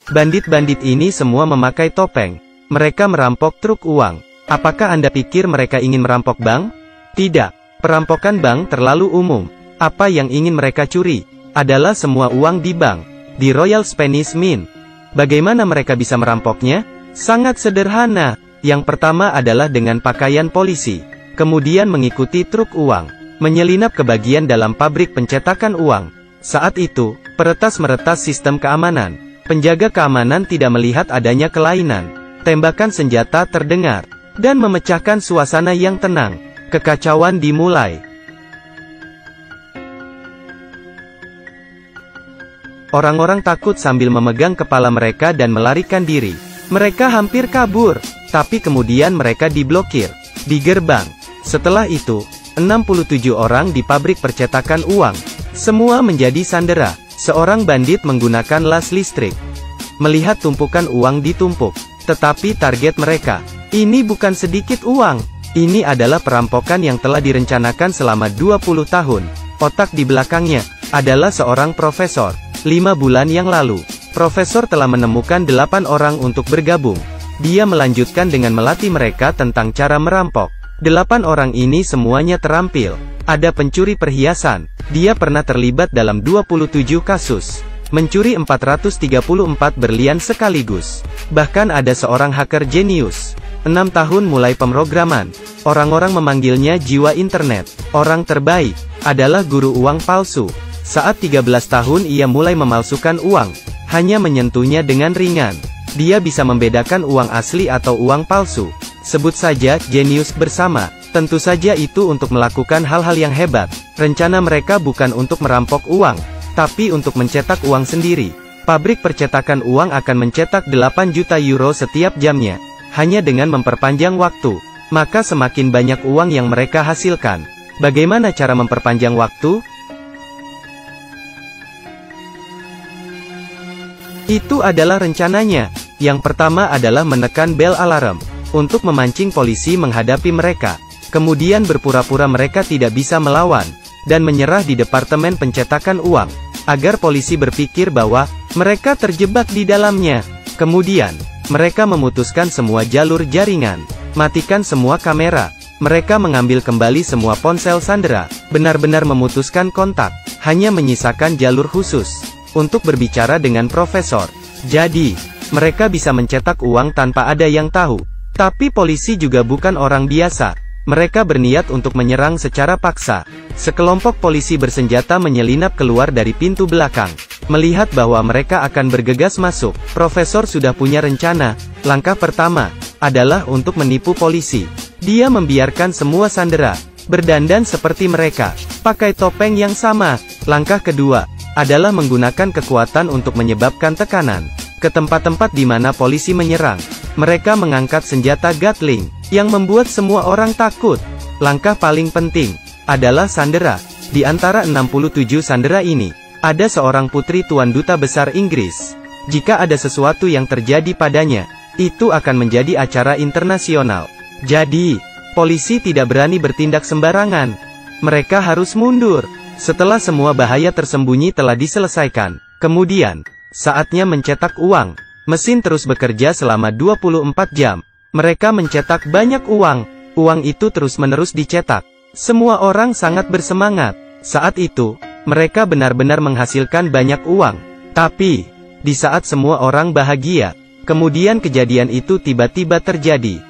Bandit-bandit ini semua memakai topeng. Mereka merampok truk uang. Apakah Anda pikir mereka ingin merampok bank? Tidak. Perampokan bank terlalu umum. Apa yang ingin mereka curi adalah semua uang di bank, di Royal Spanish Mint. Bagaimana mereka bisa merampoknya? Sangat sederhana. Yang pertama adalah dengan pakaian polisi. Kemudian mengikuti truk uang, menyelinap ke bagian dalam pabrik pencetakan uang. Saat itu, peretas meretas sistem keamanan. Penjaga keamanan tidak melihat adanya kelainan. Tembakan senjata terdengar, dan memecahkan suasana yang tenang. Kekacauan dimulai. Orang-orang takut sambil memegang kepala mereka dan melarikan diri. Mereka hampir kabur, tapi kemudian mereka diblokir di gerbang. Setelah itu, 67 orang di pabrik percetakan uang. Semua menjadi sandera. Seorang bandit menggunakan las listrik. Melihat tumpukan uang ditumpuk. Tetapi target mereka, ini bukan sedikit uang. Ini adalah perampokan yang telah direncanakan selama 20 tahun. Otak di belakangnya adalah seorang profesor. 5 bulan yang lalu, profesor telah menemukan 8 orang untuk bergabung. Dia melanjutkan dengan melatih mereka tentang cara merampok. 8 orang ini semuanya terampil. Ada pencuri perhiasan. Dia pernah terlibat dalam 27 kasus. Mencuri 434 berlian sekaligus. Bahkan ada seorang hacker jenius. 6 tahun mulai pemrograman. Orang-orang memanggilnya jiwa internet. Orang terbaik adalah guru uang palsu. Saat 13 tahun ia mulai memalsukan uang. Hanya menyentuhnya dengan ringan. Dia bisa membedakan uang asli atau uang palsu. Sebut saja jenius bersama. Tentu saja itu untuk melakukan hal-hal yang hebat. Rencana mereka bukan untuk merampok uang, tapi untuk mencetak uang sendiri. Pabrik percetakan uang akan mencetak 8 juta euro setiap jamnya. Hanya dengan memperpanjang waktu, maka semakin banyak uang yang mereka hasilkan. Bagaimana cara memperpanjang waktu? Itu adalah rencananya. Yang pertama adalah menekan bel alarm, untuk memancing polisi menghadapi mereka. Kemudian berpura-pura mereka tidak bisa melawan, dan menyerah di departemen pencetakan uang, agar polisi berpikir bahwa mereka terjebak di dalamnya. Kemudian, mereka memutuskan semua jalur jaringan, matikan semua kamera. Mereka mengambil kembali semua ponsel sandera, benar-benar memutuskan kontak, hanya menyisakan jalur khusus untuk berbicara dengan profesor. Jadi, mereka bisa mencetak uang tanpa ada yang tahu. Tapi polisi juga bukan orang biasa. Mereka berniat untuk menyerang secara paksa. Sekelompok polisi bersenjata menyelinap keluar dari pintu belakang. Melihat bahwa mereka akan bergegas masuk, profesor sudah punya rencana. Langkah pertama adalah untuk menipu polisi. Dia membiarkan semua sandera berdandan seperti mereka, pakai topeng yang sama. Langkah kedua adalah menggunakan kekuatan untuk menyebabkan tekanan ke tempat-tempat di mana polisi menyerang. Mereka mengangkat senjata Gatling, yang membuat semua orang takut. Langkah paling penting adalah sandera. Di antara 67 sandera ini, ada seorang putri Tuan Duta Besar Inggris. Jika ada sesuatu yang terjadi padanya, itu akan menjadi acara internasional. Jadi, polisi tidak berani bertindak sembarangan. Mereka harus mundur. Setelah semua bahaya tersembunyi telah diselesaikan, kemudian, saatnya mencetak uang. Mesin terus bekerja selama 24 jam. Mereka mencetak banyak uang. Uang itu terus-menerus dicetak. Semua orang sangat bersemangat. Saat itu, mereka benar-benar menghasilkan banyak uang. Tapi, di saat semua orang bahagia, kemudian kejadian itu tiba-tiba terjadi.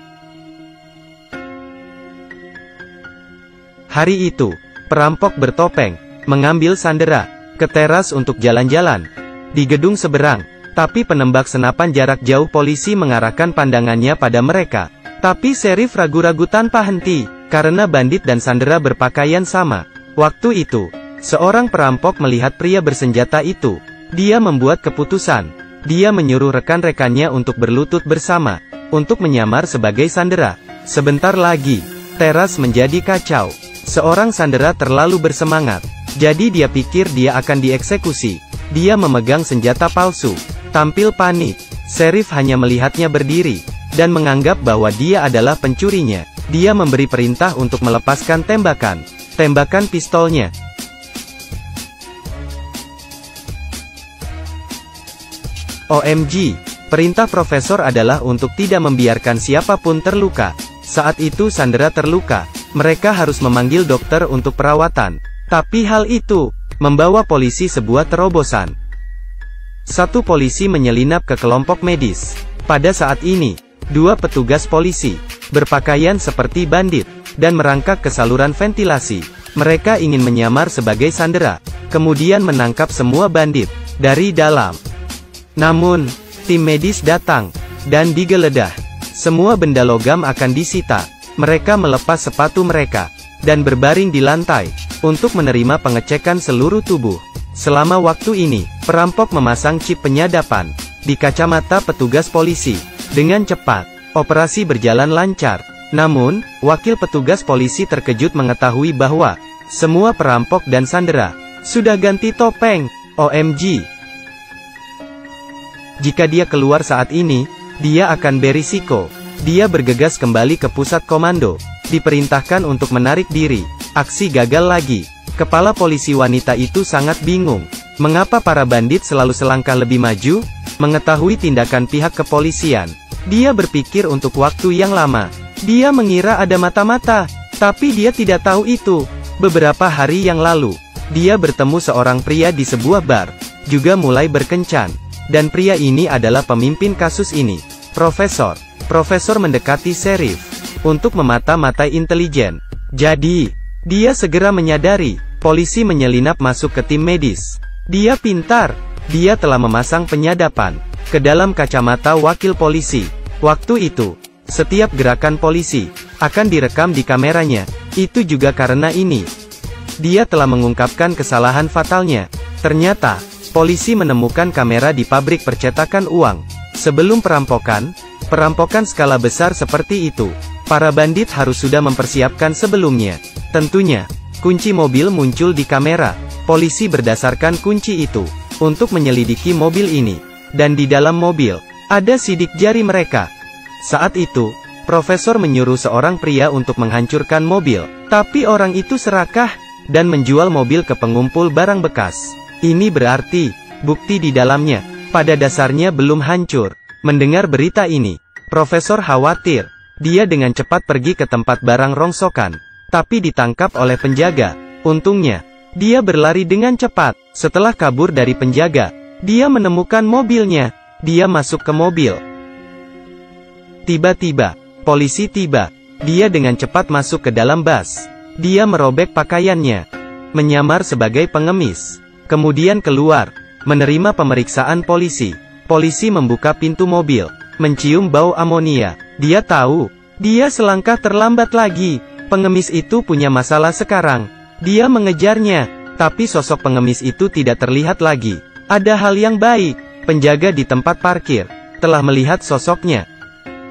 Hari itu, perampok bertopeng mengambil sandera ke teras untuk jalan-jalan di gedung seberang. Tapi penembak senapan jarak jauh polisi mengarahkan pandangannya pada mereka. Tapi Sheriff ragu-ragu tanpa henti, karena bandit dan sandera berpakaian sama. Waktu itu, seorang perampok melihat pria bersenjata itu. Dia membuat keputusan. Dia menyuruh rekan-rekannya untuk berlutut bersama, untuk menyamar sebagai sandera. Sebentar lagi, teras menjadi kacau. Seorang sandera terlalu bersemangat. Jadi dia pikir dia akan dieksekusi. Dia memegang senjata palsu. Tampil panik. Sheriff hanya melihatnya berdiri, dan menganggap bahwa dia adalah pencurinya. Dia memberi perintah untuk melepaskan tembakan pistolnya. OMG, perintah profesor adalah untuk tidak membiarkan siapapun terluka. Saat itu Sandra terluka, mereka harus memanggil dokter untuk perawatan. Tapi hal itu membawa polisi sebuah terobosan. Satu polisi menyelinap ke kelompok medis. Pada saat ini, dua petugas polisi berpakaian seperti bandit dan merangkak ke saluran ventilasi. Mereka ingin menyamar sebagai Sandra, kemudian menangkap semua bandit dari dalam. Namun, tim medis datang dan digeledah. Semua benda logam akan disita. Mereka melepas sepatu mereka dan berbaring di lantai untuk menerima pengecekan seluruh tubuh. Selama waktu ini, perampok memasang chip penyadapan di kacamata petugas polisi. Dengan cepat, operasi berjalan lancar. Namun, wakil petugas polisi terkejut mengetahui bahwa semua perampok dan Sandra sudah ganti topeng. OMG. Jika dia keluar saat ini, dia akan berisiko. Dia bergegas kembali ke pusat komando, diperintahkan untuk menarik diri. Aksi gagal lagi. Kepala polisi wanita itu sangat bingung. Mengapa para bandit selalu selangkah lebih maju? Mengetahui tindakan pihak kepolisian, dia berpikir untuk waktu yang lama. Dia mengira ada mata-mata, tapi dia tidak tahu itu. Beberapa hari yang lalu, dia bertemu seorang pria di sebuah bar, juga mulai berkencan. Dan pria ini adalah pemimpin kasus ini, Profesor. Profesor mendekati Sheriff untuk memata-matai intelijen. Jadi, dia segera menyadari, polisi menyelinap masuk ke tim medis. Dia pintar, dia telah memasang penyadapan ke dalam kacamata wakil polisi. Waktu itu, setiap gerakan polisi akan direkam di kameranya. Itu juga karena ini, dia telah mengungkapkan kesalahan fatalnya. Ternyata, polisi menemukan kamera di pabrik percetakan uang. Sebelum perampokan skala besar seperti itu, para bandit harus sudah mempersiapkan sebelumnya. Tentunya, kunci mobil muncul di kamera. Polisi berdasarkan kunci itu untuk menyelidiki mobil ini. Dan di dalam mobil, ada sidik jari mereka. Saat itu, Profesor menyuruh seorang pria untuk menghancurkan mobil. Tapi orang itu serakah dan menjual mobil ke pengumpul barang bekas. Ini berarti, bukti di dalamnya, pada dasarnya belum hancur. Mendengar berita ini, Profesor khawatir. Dia dengan cepat pergi ke tempat barang rongsokan, tapi ditangkap oleh penjaga. Untungnya, dia berlari dengan cepat. Setelah kabur dari penjaga, dia menemukan mobilnya. Dia masuk ke mobil. Tiba-tiba, polisi tiba. Dia dengan cepat masuk ke dalam bus. Dia merobek pakaiannya, menyamar sebagai pengemis. Kemudian keluar, menerima pemeriksaan polisi. Polisi membuka pintu mobil, mencium bau amonia. Dia tahu, dia selangkah terlambat lagi. Pengemis itu punya masalah sekarang. Dia mengejarnya, tapi sosok pengemis itu tidak terlihat lagi. Ada hal yang baik, penjaga di tempat parkir telah melihat sosoknya.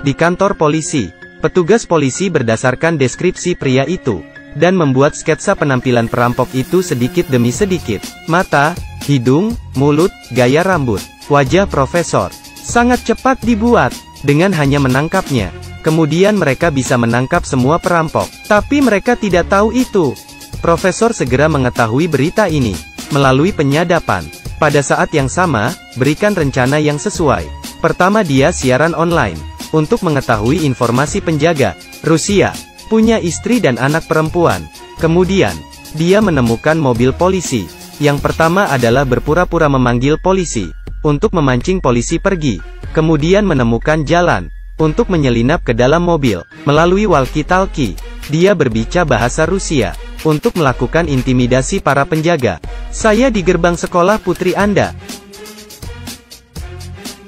Di kantor polisi, petugas polisi berdasarkan deskripsi pria itu dan membuat sketsa penampilan perampok itu sedikit demi sedikit. Mata, hidung, mulut, gaya rambut, wajah Profesor sangat cepat dibuat dengan hanya menangkapnya. Kemudian mereka bisa menangkap semua perampok, tapi mereka tidak tahu itu. Profesor segera mengetahui berita ini melalui penyadapan. Pada saat yang sama, berikan rencana yang sesuai. Pertama, dia siaran online untuk mengetahui informasi penjaga. Rusia punya istri dan anak perempuan. Kemudian, dia menemukan mobil polisi. Yang pertama adalah berpura-pura memanggil polisi untuk memancing polisi pergi. Kemudian menemukan jalan untuk menyelinap ke dalam mobil. Melalui walkie-talkie, dia berbicara bahasa Rusia untuk melakukan intimidasi para penjaga. Saya di gerbang sekolah putri Anda.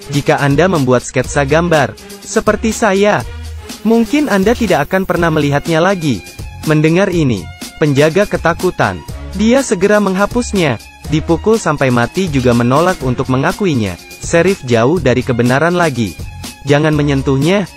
Jika Anda membuat sketsa gambar seperti saya, mungkin Anda tidak akan pernah melihatnya lagi. Mendengar ini, penjaga ketakutan. Dia segera menghapusnya. Dipukul sampai mati juga menolak untuk mengakuinya. Sheriff jauh dari kebenaran lagi. Jangan menyentuhnya.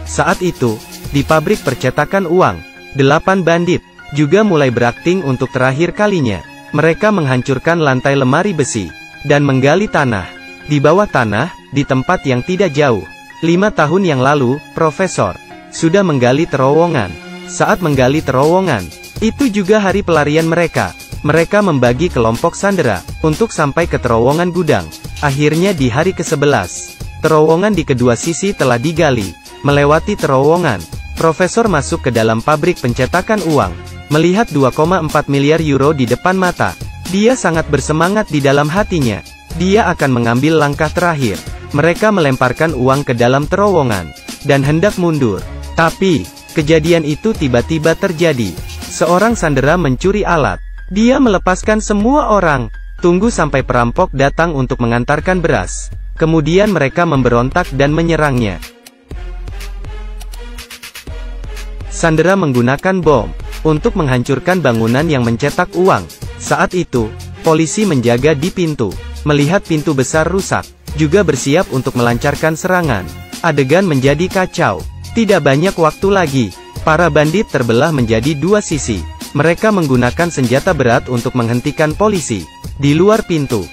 Saat itu, di pabrik percetakan uang, 8 bandit juga mulai berakting untuk terakhir kalinya. Mereka menghancurkan lantai lemari besi dan menggali tanah. Di bawah tanah, di tempat yang tidak jauh, 5 tahun yang lalu, Profesor sudah menggali terowongan. Saat menggali terowongan, itu juga hari pelarian mereka. Mereka membagi kelompok Sandra untuk sampai ke terowongan gudang. Akhirnya di hari ke-11, terowongan di kedua sisi telah digali. Melewati terowongan, Profesor masuk ke dalam pabrik pencetakan uang. Melihat 2,4 miliar euro di depan mata, dia sangat bersemangat di dalam hatinya. Dia akan mengambil langkah terakhir. Mereka melemparkan uang ke dalam terowongan, dan hendak mundur. Tapi, kejadian itu tiba-tiba terjadi. Seorang sandera mencuri alat. Dia melepaskan semua orang. Tunggu sampai perampok datang untuk mengantarkan beras. Kemudian mereka memberontak dan menyerangnya. Sandera menggunakan bom untuk menghancurkan bangunan yang mencetak uang. Saat itu, polisi menjaga di pintu. Melihat pintu besar rusak, juga bersiap untuk melancarkan serangan. Adegan menjadi kacau. Tidak banyak waktu lagi. Para bandit terbelah menjadi dua sisi. Mereka menggunakan senjata berat untuk menghentikan polisi. Di luar pintu,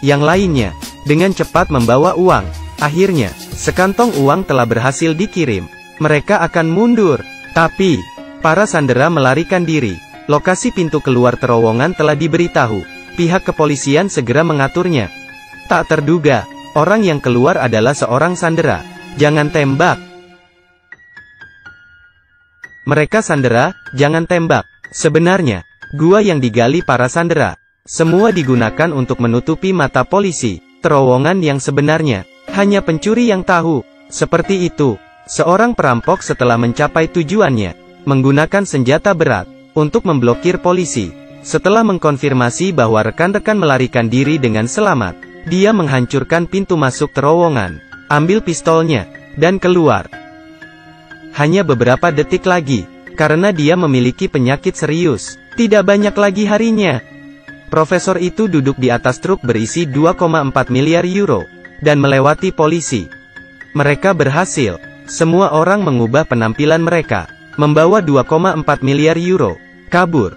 yang lainnya dengan cepat membawa uang. Akhirnya, sekantong uang telah berhasil dikirim. Mereka akan mundur. Tapi, para sandera melarikan diri. Lokasi pintu keluar terowongan telah diberitahu. Pihak kepolisian segera mengaturnya. Tak terduga, orang yang keluar adalah seorang sandera. Jangan tembak. Mereka sandera, jangan tembak. Sebenarnya, gua yang digali para sandera. Semua digunakan untuk menutupi mata polisi. Terowongan yang sebenarnya, hanya pencuri yang tahu. Seperti itu. Seorang perampok setelah mencapai tujuannya, menggunakan senjata berat, untuk memblokir polisi. Setelah mengkonfirmasi bahwa rekan-rekan melarikan diri dengan selamat, dia menghancurkan pintu masuk terowongan, ambil pistolnya, dan keluar. Hanya beberapa detik lagi, karena dia memiliki penyakit serius, tidak banyak lagi harinya. Profesor itu duduk di atas truk berisi 2,4 miliar euro, dan melewati polisi. Mereka berhasil. Semua orang mengubah penampilan mereka, membawa 2,4 miliar euro, kabur.